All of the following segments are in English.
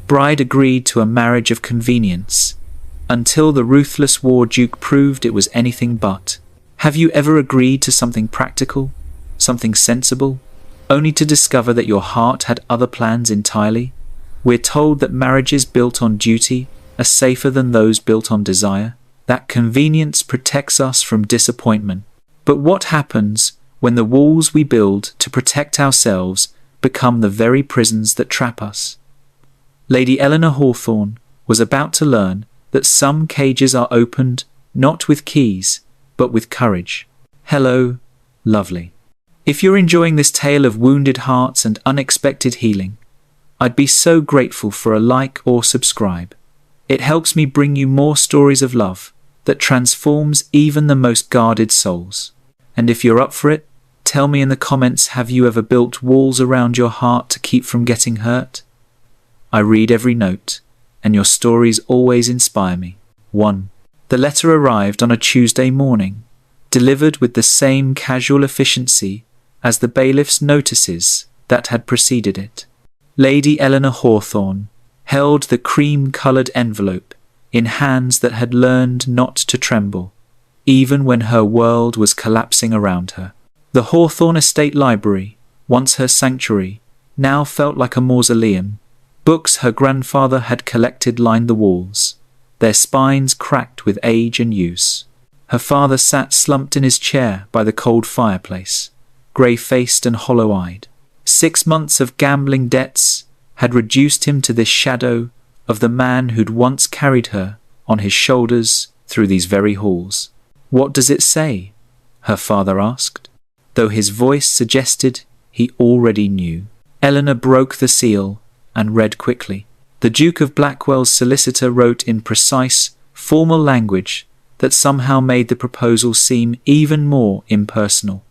Bride agreed to a marriage of convenience, until the ruthless war duke proved it was anything but. Have you ever agreed to something practical, something sensible, only to discover that your heart had other plans entirely? We're told that marriages built on duty are safer than those built on desire, that convenience protects us from disappointment. But what happens when the walls we build to protect ourselves become the very prisons that trap us? Lady Eleanor Hawthorne was about to learn that some cages are opened not with keys, but with courage. Hello, lovely. If you're enjoying this tale of wounded hearts and unexpected healing, I'd be so grateful for a like or subscribe. It helps me bring you more stories of love that transforms even the most guarded souls. And if you're up for it, tell me in the comments, have you ever built walls around your heart to keep from getting hurt? I read every note, and your stories always inspire me. 1. The letter arrived on a Tuesday morning, delivered with the same casual efficiency as the bailiff's notices that had preceded it. Lady Eleanor Hawthorne held the cream-coloured envelope in hands that had learned not to tremble, even when her world was collapsing around her. The Hawthorne Estate Library, once her sanctuary, now felt like a mausoleum. Books her grandfather had collected lined the walls, their spines cracked with age and use. Her father sat slumped in his chair by the cold fireplace, grey-faced and hollow-eyed. 6 months of gambling debts had reduced him to this shadow of the man who'd once carried her on his shoulders through these very halls. "What does it say?" her father asked, though his voice suggested he already knew. Eleanor broke the seal and read quickly. The Duke of Blackwell's solicitor wrote in precise, formal language that somehow made the proposal seem even more impersonal.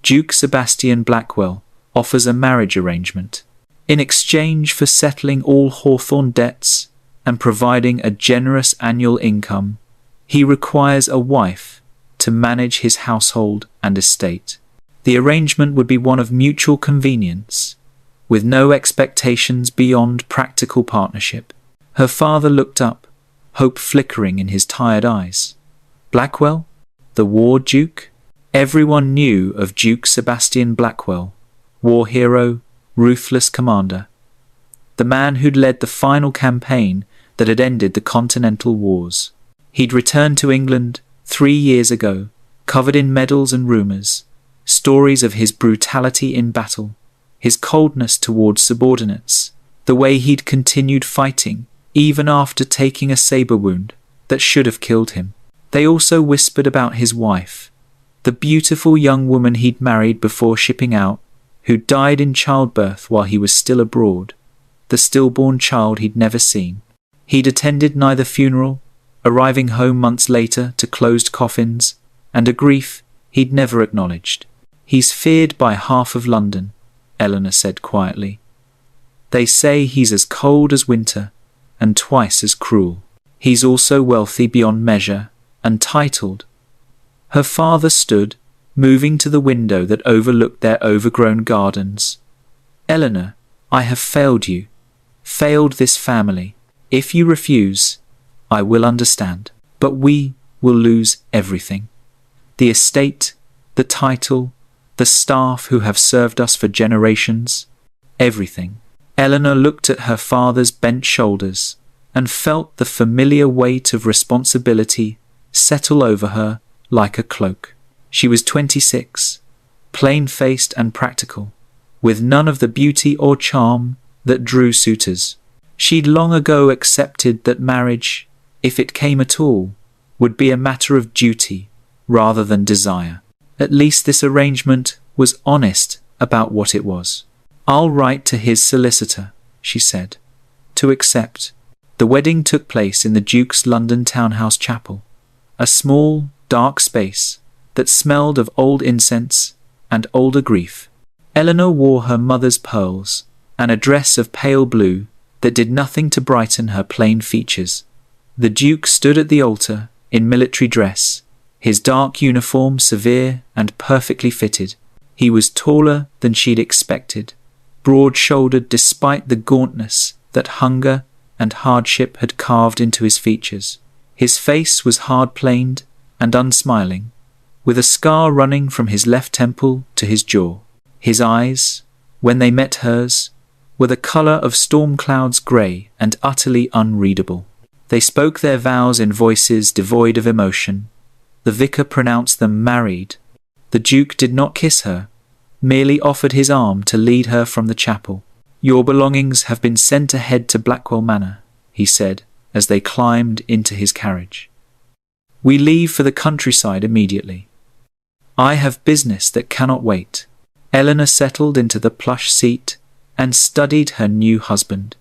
Duke Sebastian Blackwell offers a marriage arrangement. In exchange for settling all Hawthorne debts and providing a generous annual income, he requires a wife to manage his household and estate. The arrangement would be one of mutual convenience, with no expectations beyond practical partnership. Her father looked up, hope flickering in his tired eyes. Blackwell? The war duke? Everyone knew of Duke Sebastian Blackwell, war hero, ruthless commander. The man who'd led the final campaign that had ended the Continental Wars. He'd returned to England 3 years ago, covered in medals and rumours, stories of his brutality in battle, his coldness towards subordinates, the way he'd continued fighting even after taking a sabre wound that should have killed him. They also whispered about his wife, the beautiful young woman he'd married before shipping out, who died in childbirth while he was still abroad, the stillborn child he'd never seen. He'd attended neither funeral, arriving home months later to closed coffins, and a grief he'd never acknowledged. "He's feared by half of London," Eleanor said quietly. "They say he's as cold as winter, and twice as cruel. He's also wealthy beyond measure, and titled." Her father stood, moving to the window that overlooked their overgrown gardens. "Eleanor, I have failed you, failed this family. If you refuse, I will understand. But we will lose everything. The estate, the title, the staff who have served us for generations, everything." Eleanor looked at her father's bent shoulders and felt the familiar weight of responsibility settle over her like a cloak. She was 26, plain-faced and practical, with none of the beauty or charm that drew suitors. She'd long ago accepted that marriage, if it came at all, would be a matter of duty rather than desire. At least this arrangement was honest about what it was. "I'll write to his solicitor," she said, "to accept." The wedding took place in the Duke's London townhouse chapel, a small, dark space that smelled of old incense and older grief. Eleanor wore her mother's pearls and a dress of pale blue that did nothing to brighten her plain features. The Duke stood at the altar in military dress, his dark uniform severe and perfectly fitted. He was taller than she'd expected, broad-shouldered despite the gauntness that hunger and hardship had carved into his features. His face was hard-planed and unsmiling, with a scar running from his left temple to his jaw. His eyes, when they met hers, were the colour of storm clouds grey and utterly unreadable. They spoke their vows in voices devoid of emotion. The vicar pronounced them married. The Duke did not kiss her, merely offered his arm to lead her from the chapel. "Your belongings have been sent ahead to Blackwell Manor," he said, as they climbed into his carriage. "We leave for the countryside immediately. I have business that cannot wait." Eleanor settled into the plush seat and studied her new husband.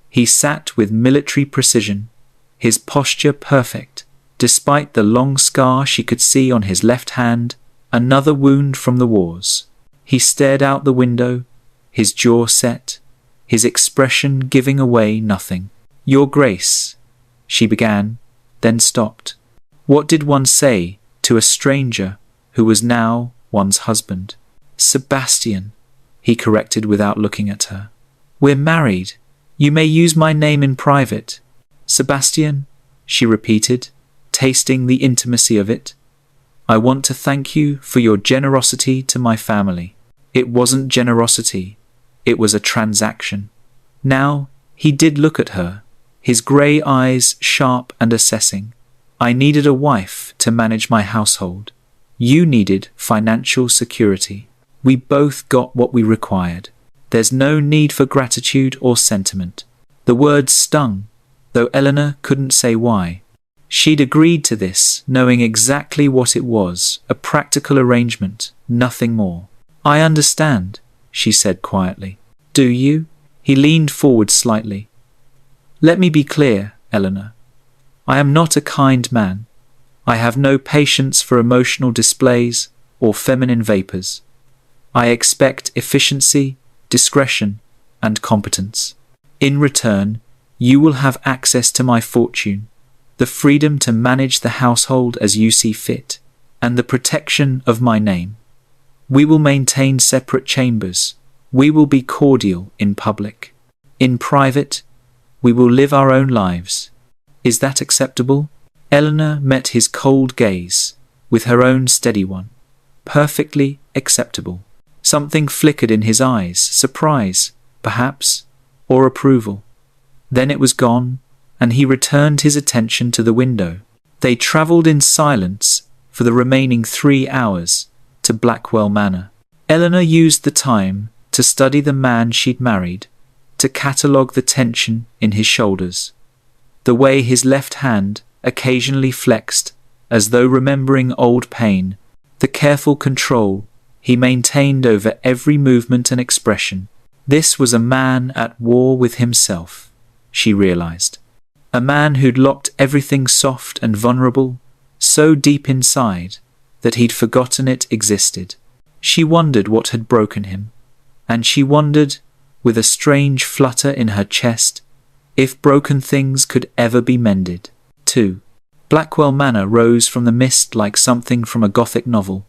He sat with military precision, his posture perfect, despite the long scar she could see on his left hand, another wound from the wars. He stared out the window, his jaw set, his expression giving away nothing. "Your Grace," she began, then stopped. What did one say to a stranger who was now one's husband? "Sebastian," he corrected without looking at her. "We're married. You may use my name in private." "Sebastian," she repeated, tasting the intimacy of it. "I want to thank you for your generosity to my family." It wasn't generosity, it was a transaction. Now he did look at her, his grey eyes sharp and assessing. "I needed a wife to manage my household. You needed financial security. We both got what we required. There's no need for gratitude or sentiment." The words stung, though Eleanor couldn't say why. She'd agreed to this, knowing exactly what it was, a practical arrangement, nothing more. "I understand," she said quietly. "Do you?" He leaned forward slightly. "Let me be clear, Eleanor. I am not a kind man. I have no patience for emotional displays or feminine vapours. I expect efficiency, discretion, and competence. In return, you will have access to my fortune, the freedom to manage the household as you see fit, and the protection of my name. We will maintain separate chambers. We will be cordial in public. In private, we will live our own lives. Is that acceptable?" Eleanor met his cold gaze with her own steady one. Perfectly acceptable. Something flickered in his eyes, surprise, perhaps, or approval. Then it was gone, and he returned his attention to the window. They travelled in silence for the remaining 3 hours to Blackwell Manor. Eleanor used the time to study the man she'd married, to catalogue the tension in his shoulders, the way his left hand occasionally flexed as though remembering old pain, the careful control he maintained over every movement and expression. This was a man at war with himself, she realized. A man who'd locked everything soft and vulnerable so deep inside that he'd forgotten it existed. She wondered what had broken him, and she wondered, with a strange flutter in her chest, if broken things could ever be mended. 2. Blackwell Manor rose from the mist like something from a Gothic novel,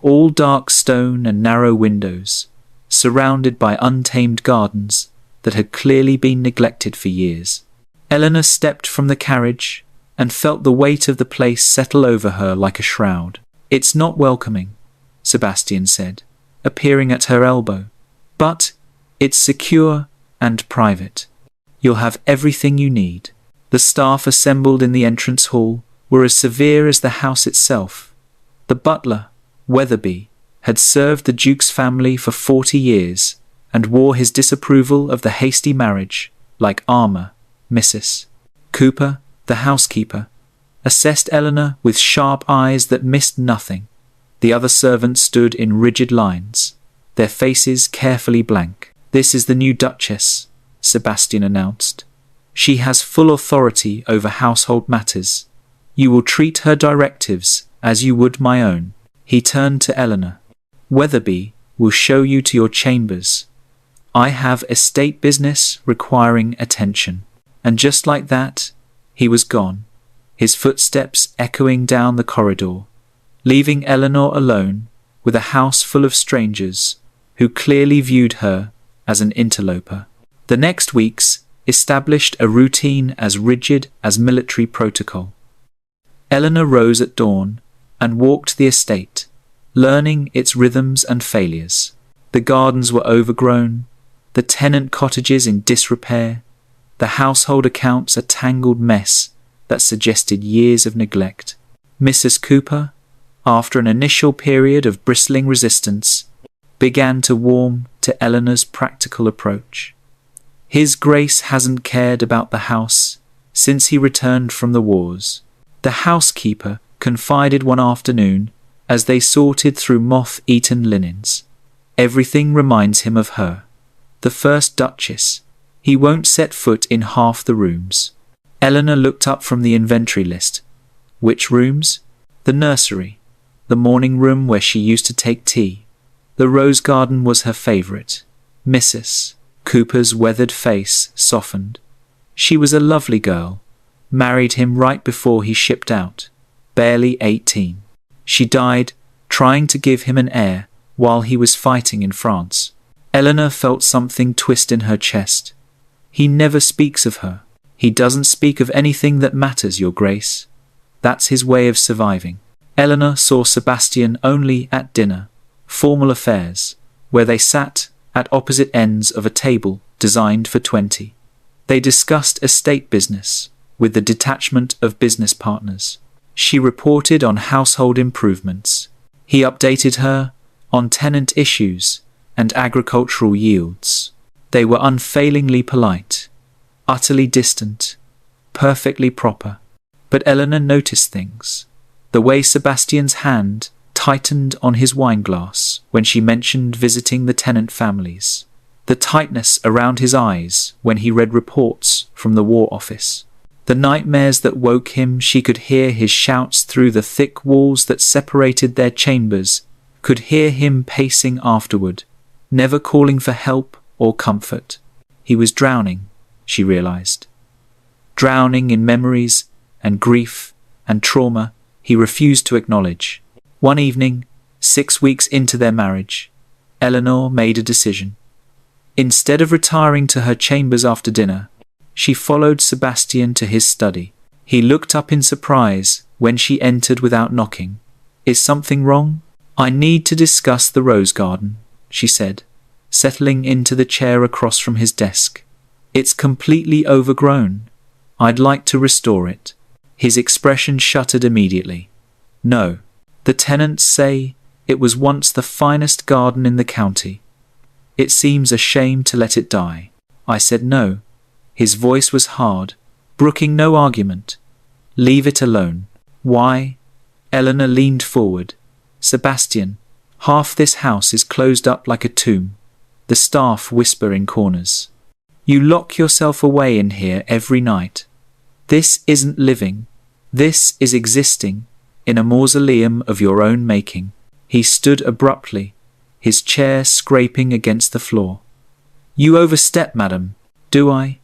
all dark stone and narrow windows, surrounded by untamed gardens that had clearly been neglected for years. Eleanor stepped from the carriage and felt the weight of the place settle over her like a shroud. "It's not welcoming," Sebastian said, appearing at her elbow, "but it's secure and private. You'll have everything you need." The staff assembled in the entrance hall were as severe as the house itself. The butler, Weatherby, had served the Duke's family for 40 years and wore his disapproval of the hasty marriage like armour. Mrs. Cooper, the housekeeper, assessed Eleanor with sharp eyes that missed nothing. The other servants stood in rigid lines, their faces carefully blank. "This is the new Duchess," Sebastian announced. "She has full authority over household matters. You will treat her directives as you would my own." He turned to Eleanor. "Weatherby will show you to your chambers. I have estate business requiring attention." And just like that, he was gone, his footsteps echoing down the corridor, leaving Eleanor alone with a house full of strangers who clearly viewed her as an interloper. The next weeks established a routine as rigid as military protocol. Eleanor rose at dawn and walked the estate, learning its rhythms and failures. The gardens were overgrown, the tenant cottages in disrepair, the household accounts a tangled mess that suggested years of neglect. Mrs. Cooper, after an initial period of bristling resistance, began to warm to Eleanor's practical approach. His Grace hasn't cared about the house since he returned from the wars, the housekeeper confided one afternoon as they sorted through moth-eaten linens. Everything reminds him of her, the first Duchess. He won't set foot in half the rooms. Eleanor looked up from the inventory list. Which rooms? The nursery, the morning room where she used to take tea. The rose garden was her favourite. Mrs. Cooper's weathered face softened. She was a lovely girl. Married him right before he shipped out. Barely 18. She died trying to give him an heir while he was fighting in France. Eleanor felt something twist in her chest. He never speaks of her. He doesn't speak of anything that matters, Your Grace. That's his way of surviving. Eleanor saw Sebastian only at dinner, formal affairs, where they sat at opposite ends of a table designed for 20. They discussed estate business with the detachment of business partners. She reported on household improvements. He updated her on tenant issues and agricultural yields. They were unfailingly polite, utterly distant, perfectly proper. But Eleanor noticed things. The way Sebastian's hand tightened on his wineglass when she mentioned visiting the tenant families. The tightness around his eyes when he read reports from the War Office. The nightmares that woke him, she could hear his shouts through the thick walls that separated their chambers, could hear him pacing afterward, never calling for help or comfort. He was drowning, she realized. Drowning in memories and grief and trauma he refused to acknowledge. One evening, 6 weeks into their marriage, Eleanor made a decision. Instead of retiring to her chambers after dinner, she followed Sebastian to his study. He looked up in surprise when she entered without knocking. "Is something wrong?" "I need to discuss the rose garden," she said, settling into the chair across from his desk. "It's completely overgrown. I'd like to restore it." His expression shuttered immediately. "No. The tenants say it was once the finest garden in the county. It seems a shame to let it die." I said no. His voice was hard, brooking no argument. "Leave it alone." "Why?" Eleanor leaned forward. "Sebastian, half this house is closed up like a tomb." The staff whisper in corners. "You lock yourself away in here every night. This isn't living. This is existing in a mausoleum of your own making." He stood abruptly, his chair scraping against the floor. "You overstep, madam." "Do I?"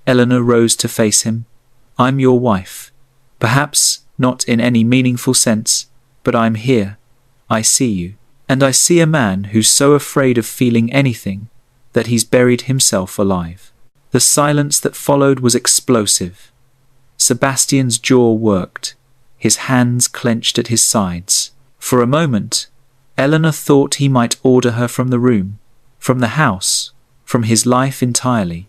Eleanor rose to face him. "I'm your wife. Perhaps not in any meaningful sense, but I'm here. I see you. And I see a man who's so afraid of feeling anything that he's buried himself alive." The silence that followed was explosive. Sebastian's jaw worked, his hands clenched at his sides. For a moment, Eleanor thought he might order her from the room, from the house, from his life entirely.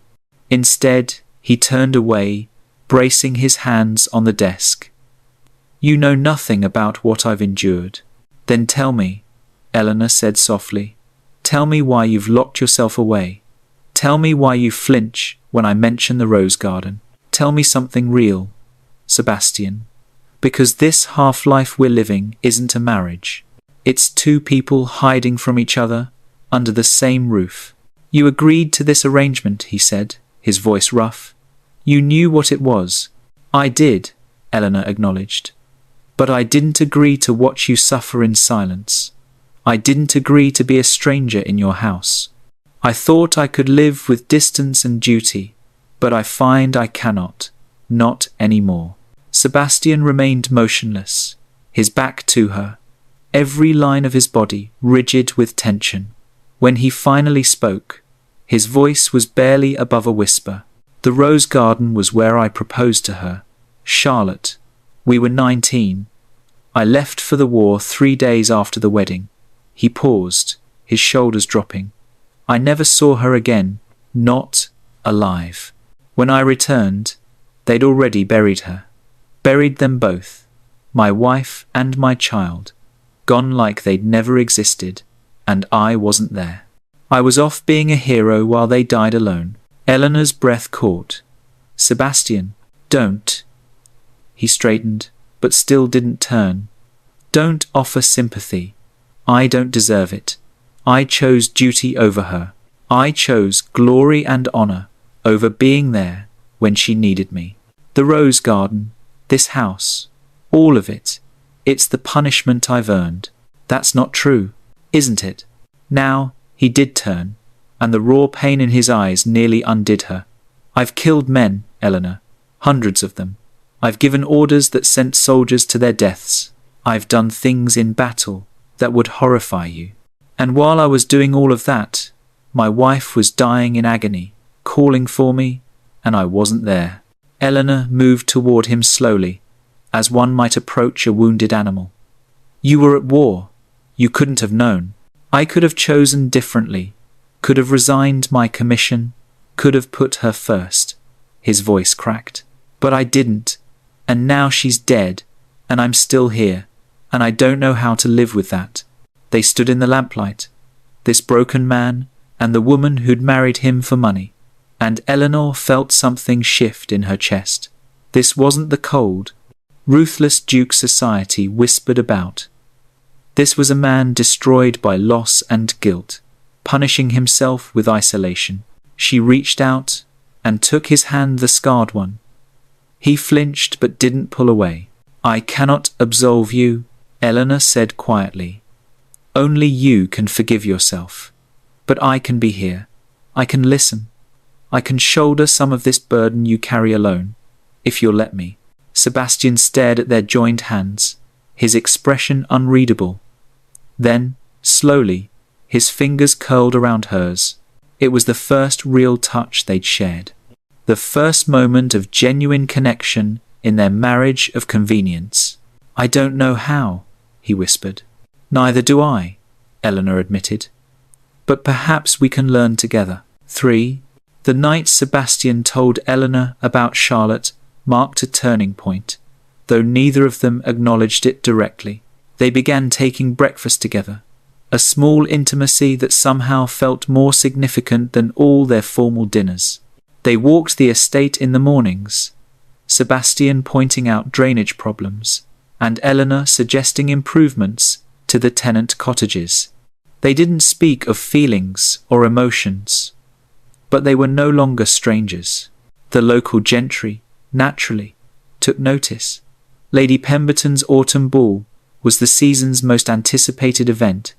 Instead, he turned away, bracing his hands on the desk. "You know nothing about what I've endured." "Then tell me," Eleanor said softly. "Tell me why you've locked yourself away. Tell me why you flinch when I mention the rose garden. Tell me something real, Sebastian. Because this half-life we're living isn't a marriage. It's two people hiding from each other under the same roof." "You agreed to this arrangement," he said, his voice rough. "You knew what it was." "I did," Eleanor acknowledged. "But I didn't agree to watch you suffer in silence. I didn't agree to be a stranger in your house. I thought I could live with distance and duty, but I find I cannot. Not anymore." Sebastian remained motionless, his back to her, every line of his body rigid with tension. When he finally spoke, his voice was barely above a whisper. The rose garden was where I proposed to her. Charlotte. We were 19. I left for the war 3 days after the wedding. He paused, his shoulders dropping. I never saw her again, not alive. When I returned, they'd already buried her. Buried them both, my wife and my child, gone like they'd never existed, and I wasn't there. I was off being a hero while they died alone. Eleanor's breath caught. Sebastian, don't. He straightened, but still didn't turn. Don't offer sympathy. I don't deserve it. I chose duty over her. I chose glory and honor over being there when she needed me. The rose garden, this house, all of it, it's the punishment I've earned. That's not true, isn't it? Now, he did turn, and the raw pain in his eyes nearly undid her. I've killed men, Eleanor, hundreds of them. I've given orders that sent soldiers to their deaths. I've done things in battle that would horrify you. And while I was doing all of that, my wife was dying in agony, calling for me, and I wasn't there. Eleanor moved toward him slowly, as one might approach a wounded animal. You were at war. You couldn't have known. I could have chosen differently, could have resigned my commission, could have put her first. His voice cracked. But I didn't, and now she's dead, and I'm still here, and I don't know how to live with that. They stood in the lamplight, this broken man and the woman who'd married him for money, and Eleanor felt something shift in her chest. This wasn't the cold, ruthless Duke society whispered about. This was a man destroyed by loss and guilt, punishing himself with isolation. She reached out and took his hand, the scarred one. He flinched but didn't pull away. I cannot absolve you, Eleanor said quietly. Only you can forgive yourself. But I can be here. I can listen. I can shoulder some of this burden you carry alone, if you'll let me. Sebastian stared at their joined hands, his expression unreadable. Then, slowly, his fingers curled around hers. It was the first real touch they'd shared. The first moment of genuine connection in their marriage of convenience. I don't know how, he whispered. Neither do I, Eleanor admitted. But perhaps we can learn together. 3. The night Sebastian told Eleanor about Charlotte marked a turning point, though neither of them acknowledged it directly. They began taking breakfast together, a small intimacy that somehow felt more significant than all their formal dinners. They walked the estate in the mornings, Sebastian pointing out drainage problems, and Eleanor suggesting improvements to the tenant cottages. They didn't speak of feelings or emotions, but they were no longer strangers. The local gentry, naturally, took notice. Lady Pemberton's autumn ball was the season's most anticipated event,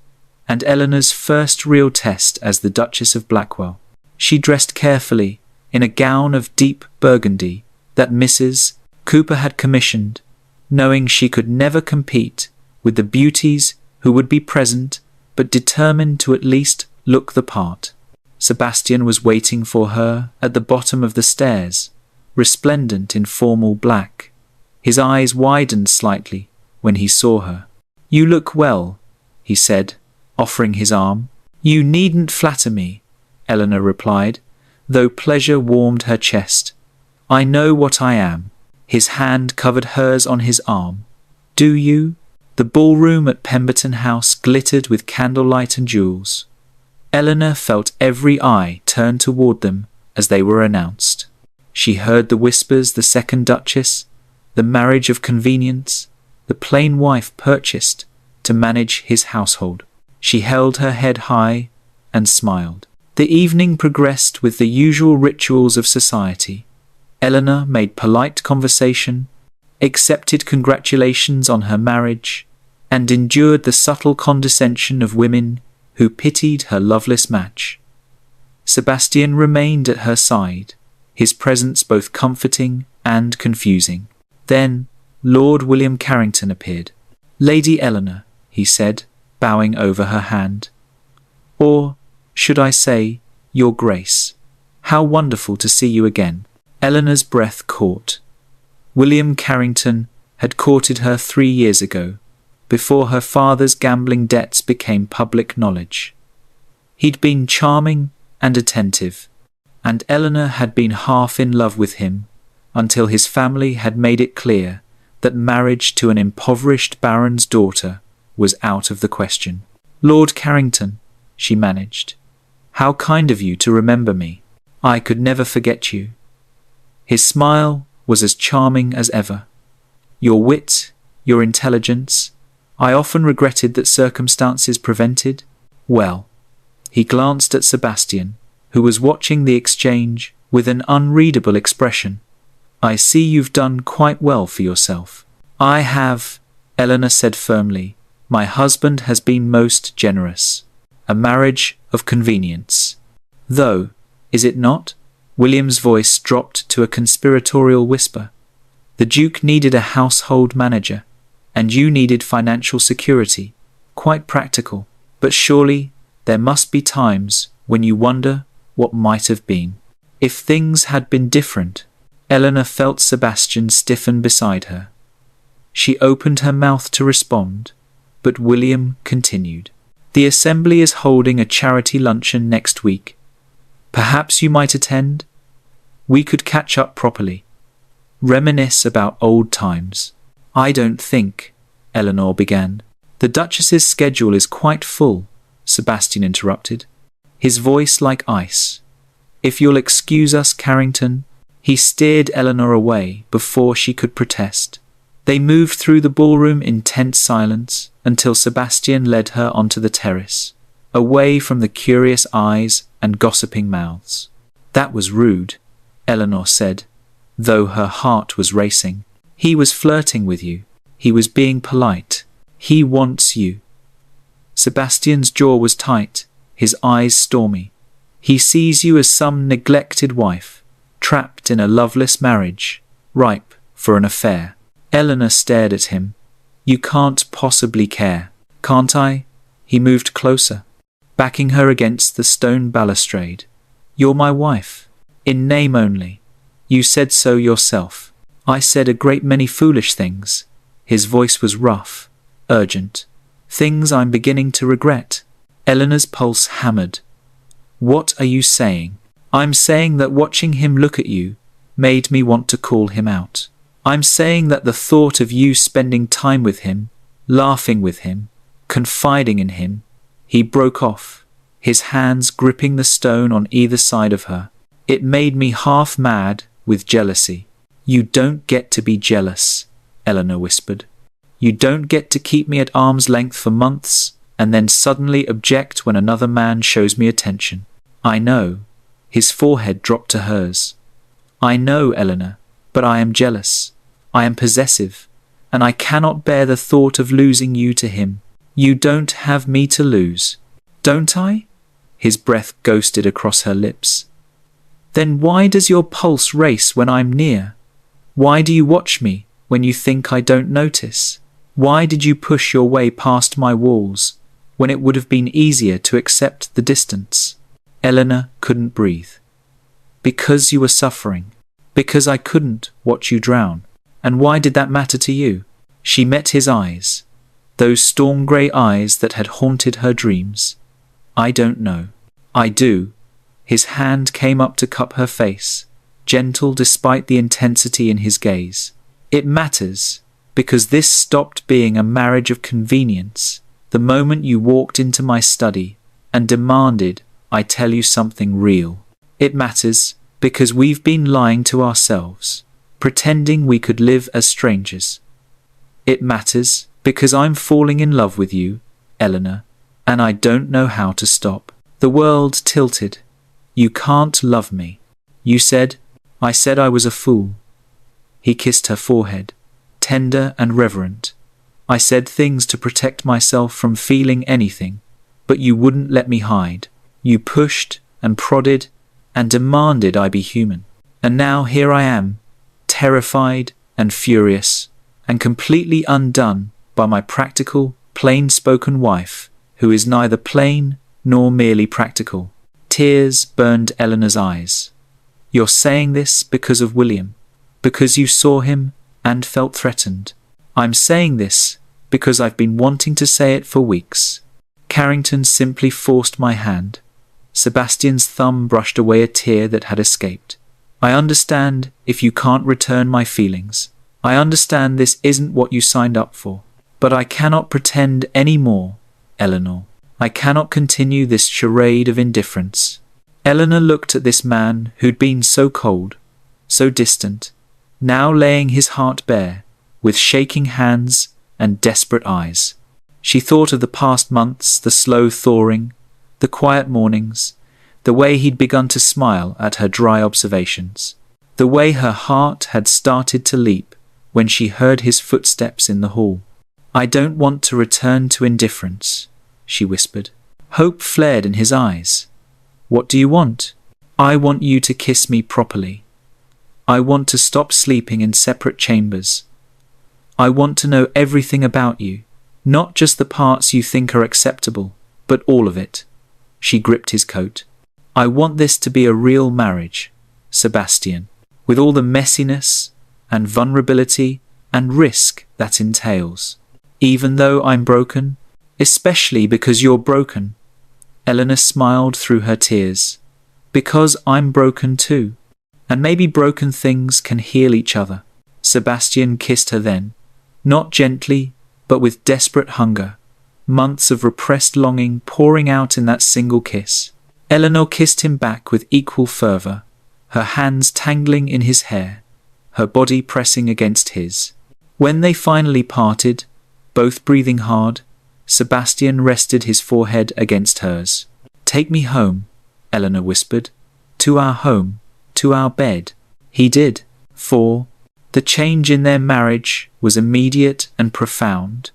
and Eleanor's first real test as the Duchess of Blackwell. She dressed carefully in a gown of deep burgundy that Mrs. Cooper had commissioned, knowing she could never compete with the beauties who would be present, but determined to at least look the part. Sebastian was waiting for her at the bottom of the stairs, resplendent in formal black. His eyes widened slightly when he saw her. You look well, he said, offering his arm. You needn't flatter me, Eleanor replied, though pleasure warmed her chest. I know what I am. His hand covered hers on his arm. Do you? The ballroom at Pemberton House glittered with candlelight and jewels. Eleanor felt every eye turn toward them as they were announced. She heard the whispers, the second Duchess, the marriage of convenience, the plain wife purchased to manage his household. She held her head high and smiled. The evening progressed with the usual rituals of society. Eleanor made polite conversation, accepted congratulations on her marriage, and endured the subtle condescension of women who pitied her loveless match. Sebastian remained at her side, his presence both comforting and confusing. Then Lord William Carrington appeared. Lady Eleanor, he said, bowing over her hand. Or, should I say, Your Grace, how wonderful to see you again. Eleanor's breath caught. William Carrington had courted her 3 years ago, before her father's gambling debts became public knowledge. He'd been charming and attentive, and Eleanor had been half in love with him until his family had made it clear that marriage to an impoverished baron's daughter was out of the question. "Lord Carrington," she managed, "how kind of you to remember me. I could never forget you." His smile was as charming as ever. "Your wit, your intelligence, I often regretted that circumstances prevented." "Well," he glanced at Sebastian, who was watching the exchange with an unreadable expression, "I see you've done quite well for yourself." "I have," Eleanor said firmly. "My husband has been most generous. A marriage of convenience. Though, is it not?" William's voice dropped to a conspiratorial whisper. "The Duke needed a household manager, and you needed financial security. Quite practical. But surely there must be times when you wonder what might have been. If things had been different." Eleanor felt Sebastian stiffen beside her. She opened her mouth to respond, but William continued. "The Assembly is holding a charity luncheon next week. Perhaps you might attend? We could catch up properly. Reminisce about old times." "I don't think," Eleanor began. "The Duchess's schedule is quite full," Sebastian interrupted, his voice like ice. "If you'll excuse us, Carrington." He steered Eleanor away before she could protest. They moved through the ballroom in tense silence until Sebastian led her onto the terrace, away from the curious eyes and gossiping mouths. "That was rude," Eleanor said, though her heart was racing. "He was flirting with you. He was being polite. He wants you." Sebastian's jaw was tight, his eyes stormy. "He sees you as some neglected wife, trapped in a loveless marriage, ripe for an affair." Eleanor stared at him. "You can't possibly care." "Can't I?" He moved closer, backing her against the stone balustrade. "You're my wife. In name only. You said so yourself." "I said a great many foolish things." His voice was rough, urgent. "Things I'm beginning to regret." Eleanor's pulse hammered. "What are you saying?" "I'm saying that watching him look at you made me want to call him out. I'm saying that the thought of you spending time with him, laughing with him, confiding in him." He broke off, his hands gripping the stone on either side of her. "It made me half mad with jealousy." "You don't get to be jealous," Eleanor whispered. "You don't get to keep me at arm's length for months and then suddenly object when another man shows me attention." "I know." His forehead dropped to hers. "I know, Eleanor, but I am jealous. I am possessive, and I cannot bear the thought of losing you to him." "You don't have me to lose." "Don't I?" His breath ghosted across her lips. "Then why does your pulse race when I'm near? Why do you watch me when you think I don't notice? Why did you push your way past my walls when it would have been easier to accept the distance?" Eleanor couldn't breathe. "Because you were suffering. Because I couldn't watch you drown. And why did that matter to you?" She met his eyes, those storm-grey eyes that had haunted her dreams. "I don't know." "I do." His hand came up to cup her face, gentle despite the intensity in his gaze. "It matters, because this stopped being a marriage of convenience the moment you walked into my study and demanded I tell you something real. It matters because we've been lying to ourselves, pretending we could live as strangers. It matters because I'm falling in love with you, Eleanor, and I don't know how to stop." The world tilted. "You can't love me." "You said." "I said I was a fool." He kissed her forehead, tender and reverent. "I said things to protect myself from feeling anything, but you wouldn't let me hide. You pushed and prodded and demanded I be human. And now here I am, terrified and furious, and completely undone by my practical, plain-spoken wife, who is neither plain nor merely practical." Tears burned Eleanor's eyes. You're saying this because of William, because you saw him and felt threatened. I'm saying this because I've been wanting to say it for weeks. Carrington simply forced my hand. Sebastian's thumb brushed away a tear that had escaped. I understand if you can't return my feelings. I understand this isn't what you signed up for. But I cannot pretend any more, Eleanor. I cannot continue this charade of indifference. Eleanor looked at this man who'd been so cold, so distant, now laying his heart bare, with shaking hands and desperate eyes. She thought of the past months, the slow thawing, the quiet mornings, the way he'd begun to smile at her dry observations, the way her heart had started to leap when she heard his footsteps in the hall. I don't want to return to indifference, she whispered. Hope flared in his eyes. What do you want? I want you to kiss me properly. I want to stop sleeping in separate chambers. I want to know everything about you, not just the parts you think are acceptable, but all of it. She gripped his coat. I want this to be a real marriage, Sebastian, with all the messiness and vulnerability and risk that entails. Even though I'm broken, especially because you're broken. Eleanor smiled through her tears. Because I'm broken too. And maybe broken things can heal each other. Sebastian kissed her then, not gently, but with desperate hunger, months of repressed longing pouring out in that single kiss. Eleanor kissed him back with equal fervour, her hands tangling in his hair, her body pressing against his. When they finally parted, both breathing hard, Sebastian rested his forehead against hers. Take me home, Eleanor whispered. To our home, to our bed. He did, for the change in their marriage was immediate and profound.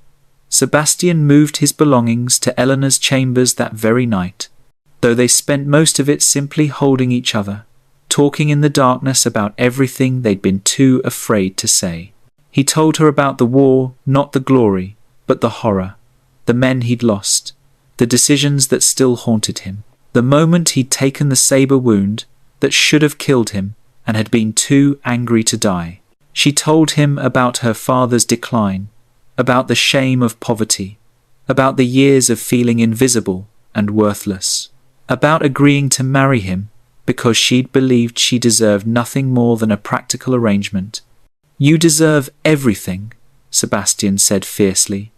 Sebastian moved his belongings to Eleanor's chambers that very night, though they spent most of it simply holding each other, talking in the darkness about everything they'd been too afraid to say. He told her about the war, not the glory, but the horror, the men he'd lost, the decisions that still haunted him, the moment he'd taken the sabre wound that should have killed him and had been too angry to die. She told him about her father's decline, about the shame of poverty, about the years of feeling invisible and worthless, about agreeing to marry him because she'd believed she deserved nothing more than a practical arrangement. You deserve everything, Sebastian said fiercely,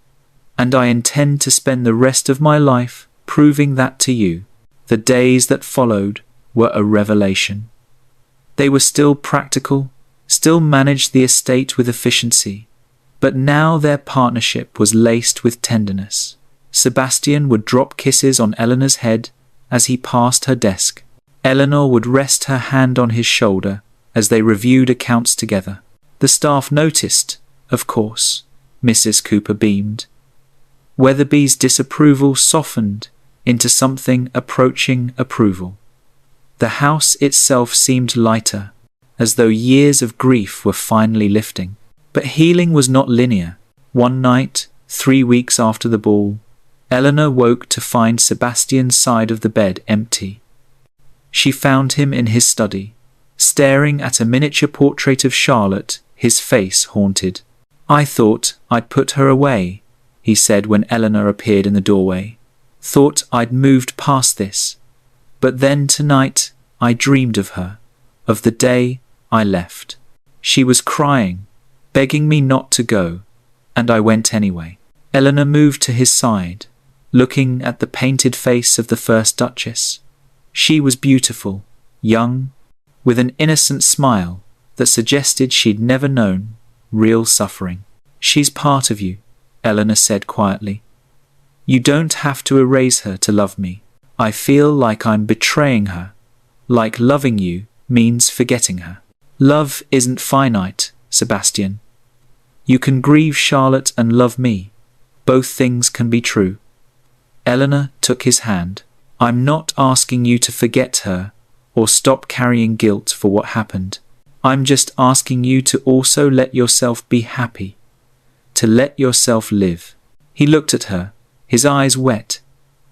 and I intend to spend the rest of my life proving that to you. The days that followed were a revelation. They were still practical, still managed the estate with efficiency, but now their partnership was laced with tenderness. Sebastian would drop kisses on Eleanor's head as he passed her desk. Eleanor would rest her hand on his shoulder as they reviewed accounts together. The staff noticed, of course. Mrs. Cooper beamed. Weatherby's disapproval softened into something approaching approval. The house itself seemed lighter, as though years of grief were finally lifting. But healing was not linear. One night, 3 weeks after the ball, Eleanor woke to find Sebastian's side of the bed empty. She found him in his study, staring at a miniature portrait of Charlotte, his face haunted. I thought I'd put her away, he said when Eleanor appeared in the doorway. Thought I'd moved past this. But then tonight I dreamed of her, of the day I left. She was crying, begging me not to go, and I went anyway. Eleanor moved to his side, looking at the painted face of the first Duchess. She was beautiful, young, with an innocent smile that suggested she'd never known real suffering. She's part of you, Eleanor said quietly. You don't have to erase her to love me. I feel like I'm betraying her, like loving you means forgetting her. Love isn't finite, Sebastian. You can grieve Charlotte and love me. Both things can be true. Eleanor took his hand. I'm not asking you to forget her or stop carrying guilt for what happened. I'm just asking you to also let yourself be happy, to let yourself live. He looked at her, his eyes wet.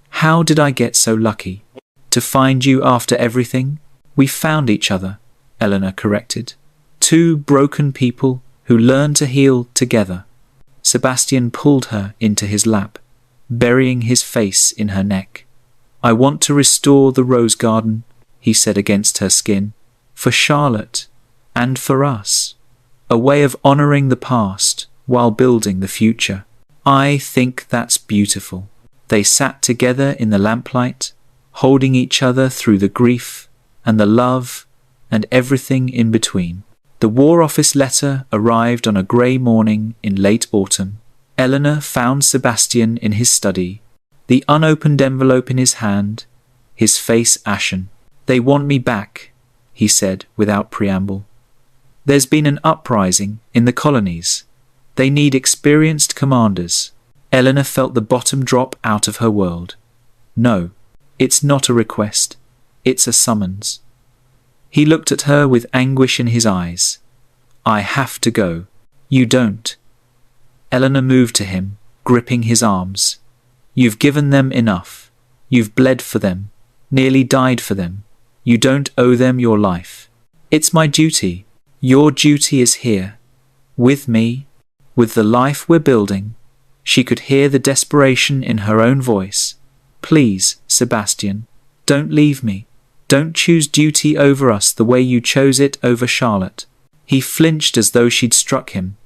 How did I get so lucky? To find you after everything? We found each other, Eleanor corrected. Two broken people who learn to heal together. Sebastian pulled her into his lap, burying his face in her neck. I want to restore the rose garden, he said against her skin, for Charlotte and for us. A way of honouring the past while building the future. I think that's beautiful. They sat together in the lamplight, holding each other through the grief and the love and everything in between. The War Office letter arrived on a grey morning in late autumn. Eleanor found Sebastian in his study, the unopened envelope in his hand, his face ashen. They want me back, he said without preamble. There's been an uprising in the colonies. They need experienced commanders. Eleanor felt the bottom drop out of her world. No, it's not a request. It's a summons. He looked at her with anguish in his eyes. I have to go. You don't. Eleanor moved to him, gripping his arms. You've given them enough. You've bled for them, nearly died for them. You don't owe them your life. It's my duty. Your duty is here, with me, with the life we're building. She could hear the desperation in her own voice. Please, Sebastian, don't leave me. Don't choose duty over us the way you chose it over Charlotte. He flinched as though she'd struck him.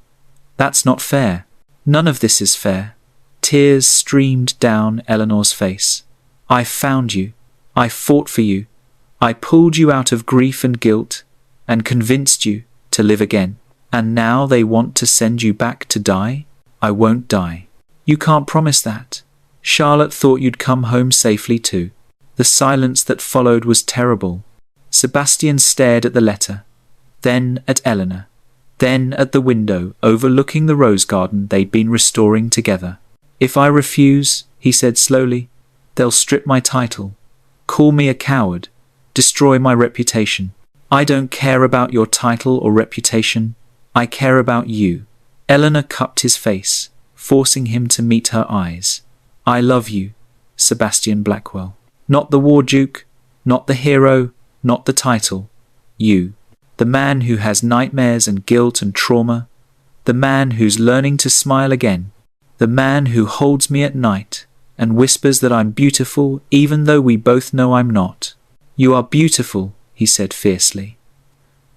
That's not fair. None of this is fair. Tears streamed down Eleanor's face. I found you. I fought for you. I pulled you out of grief and guilt and convinced you to live again. And now they want to send you back to die? I won't die. You can't promise that. Charlotte thought you'd come home safely too. The silence that followed was terrible. Sebastian stared at the letter, then at Eleanor, then at the window overlooking the rose garden they'd been restoring together. If I refuse, he said slowly, they'll strip my title, call me a coward, destroy my reputation. I don't care about your title or reputation. I care about you. Eleanor cupped his face, forcing him to meet her eyes. I love you, Sebastian Blackwell. Not the War Duke, not the hero, not the title. You. The man who has nightmares and guilt and trauma. The man who's learning to smile again. The man who holds me at night and whispers that I'm beautiful even though we both know I'm not. You are beautiful, he said fiercely.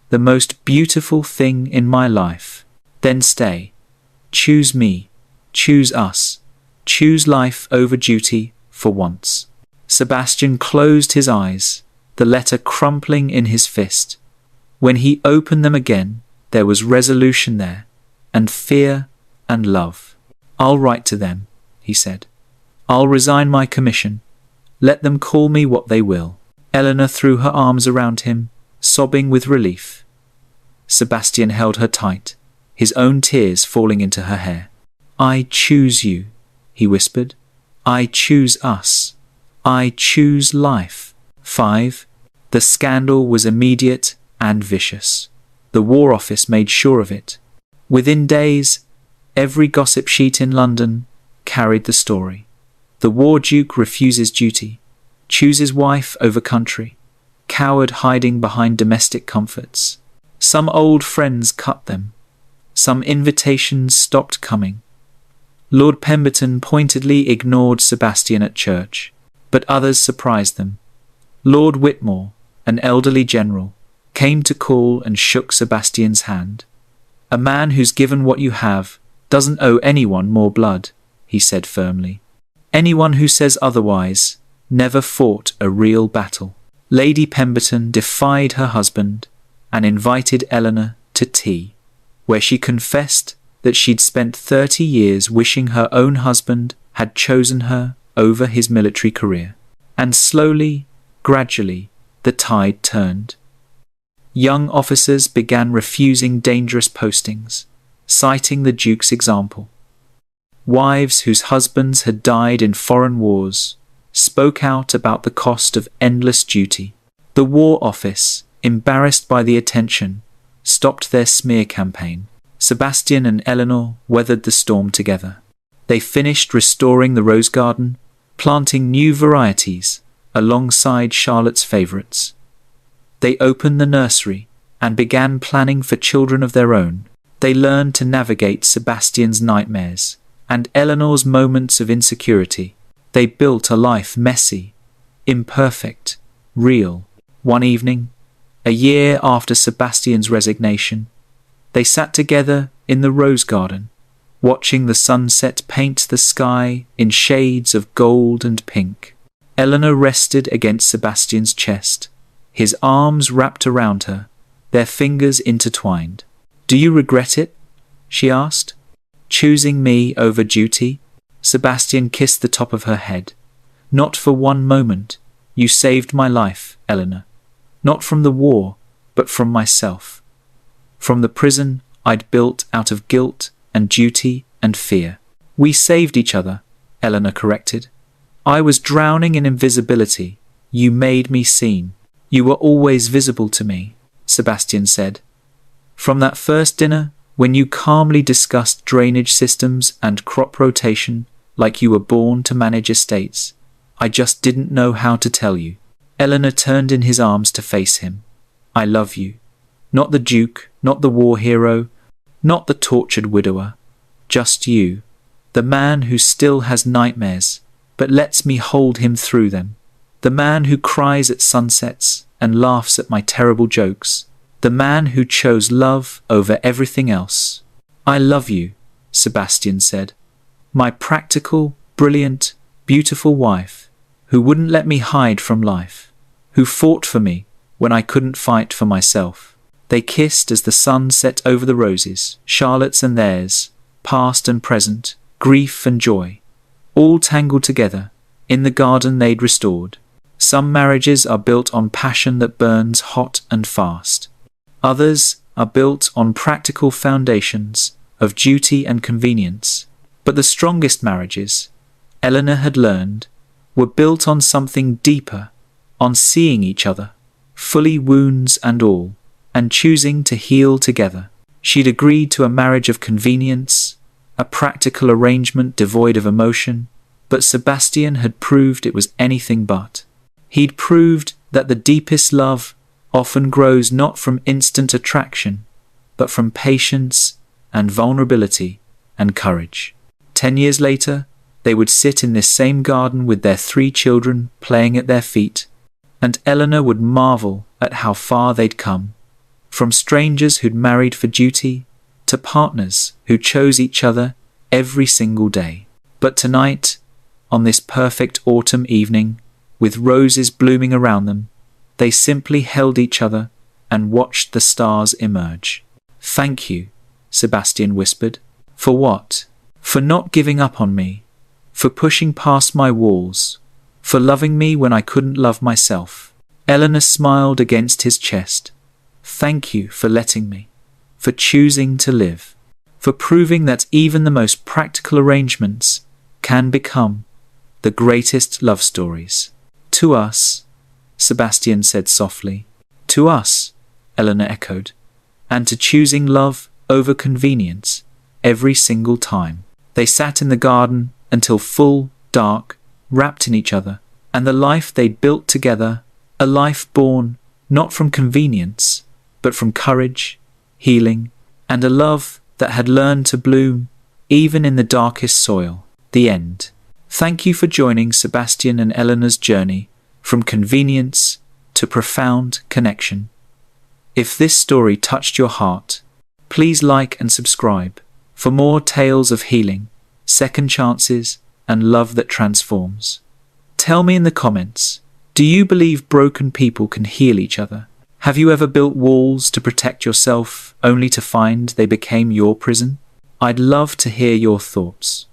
The most beautiful thing in my life. Then stay. Choose me. Choose us. Choose life over duty for once. Sebastian closed his eyes, the letter crumpling in his fist. When he opened them again, there was resolution there, and fear and love. I'll write to them, he said. I'll resign my commission. Let them call me what they will. Eleanor threw her arms around him, sobbing with relief. Sebastian held her tight, his own tears falling into her hair. I choose you, he whispered. I choose us. I choose life. 5. The scandal was immediate and vicious. The War Office made sure of it. Within days, every gossip sheet in London carried the story. The War Duke refuses duty, chooses wife over country, coward hiding behind domestic comforts. Some old friends cut them. Some invitations stopped coming. Lord Pemberton pointedly ignored Sebastian at church, but others surprised them. Lord Whitmore, an elderly general, came to call and shook Sebastian's hand. A man who's given what you have doesn't owe anyone more blood, he said firmly. Anyone who says otherwise never fought a real battle. Lady Pemberton defied her husband and invited Eleanor to tea, where she confessed that she'd spent 30 years wishing her own husband had chosen her over his military career. And slowly, gradually, the tide turned. Young officers began refusing dangerous postings, citing the Duke's example. Wives whose husbands had died in foreign wars spoke out about the cost of endless duty. The War Office, embarrassed by the attention, stopped their smear campaign. Sebastian and Eleanor weathered the storm together. They finished restoring the rose garden, planting new varieties alongside Charlotte's favourites. They opened the nursery, and began planning for children of their own. They learned to navigate Sebastian's nightmares and Eleanor's moments of insecurity. They built a life messy, imperfect, real. One evening, a year after Sebastian's resignation, they sat together in the rose garden, watching the sunset paint the sky in shades of gold and pink. Eleanor rested against Sebastian's chest, his arms wrapped around her, their fingers intertwined. "Do you regret it?" she asked. "Choosing me over duty?" Sebastian kissed the top of her head. "Not for one moment. You saved my life, Eleanor. Not from the war, but from myself. From the prison I'd built out of guilt and duty and fear." "We saved each other," Eleanor corrected. "I was drowning in invisibility. You made me seen." "You were always visible to me," Sebastian said. "From that first dinner, when you calmly discussed drainage systems and crop rotation like you were born to manage estates, I just didn't know how to tell you." Eleanor turned in his arms to face him. "I love you. Not the Duke, not the war hero, not the tortured widower. Just you, the man who still has nightmares, but lets me hold him through them. The man who cries at sunsets and laughs at my terrible jokes. The man who chose love over everything else." "I love you," Sebastian said. "My practical, brilliant, beautiful wife, who wouldn't let me hide from life, who fought for me when I couldn't fight for myself." They kissed as the sun set over the roses, Charlotte's and theirs, past and present, grief and joy, all tangled together in the garden they'd restored. Some marriages are built on passion that burns hot and fast. Others are built on practical foundations of duty and convenience. But the strongest marriages, Eleanor had learned, were built on something deeper, on seeing each other, fully wounds and all, and choosing to heal together. She'd agreed to a marriage of convenience, a practical arrangement devoid of emotion, but Sebastian had proved it was anything but. He'd proved that the deepest love often grows not from instant attraction, but from patience and vulnerability and courage. 10 years later, they would sit in this same garden with their 3 children playing at their feet, and Eleanor would marvel at how far they'd come, from strangers who'd married for duty to partners who chose each other every single day. But tonight, on this perfect autumn evening, with roses blooming around them, they simply held each other and watched the stars emerge. "Thank you," Sebastian whispered. "For what?" "For not giving up on me, for pushing past my walls, for loving me when I couldn't love myself." Eleanor smiled against his chest. "Thank you for letting me, for choosing to live, for proving that even the most practical arrangements can become the greatest love stories." "To us," Sebastian said softly. "To us," Eleanor echoed, "and to choosing love over convenience every single time." They sat in the garden until full, dark, wrapped in each other, and the life they'd built together, a life born not from convenience, but from courage, healing, and a love that had learned to bloom even in the darkest soil. The end. Thank you for joining Sebastian and Eleanor's journey from convenience to profound connection. If this story touched your heart, please like and subscribe for more tales of healing, second chances, and love that transforms. Tell me in the comments, do you believe broken people can heal each other? Have you ever built walls to protect yourself only to find they became your prison? I'd love to hear your thoughts.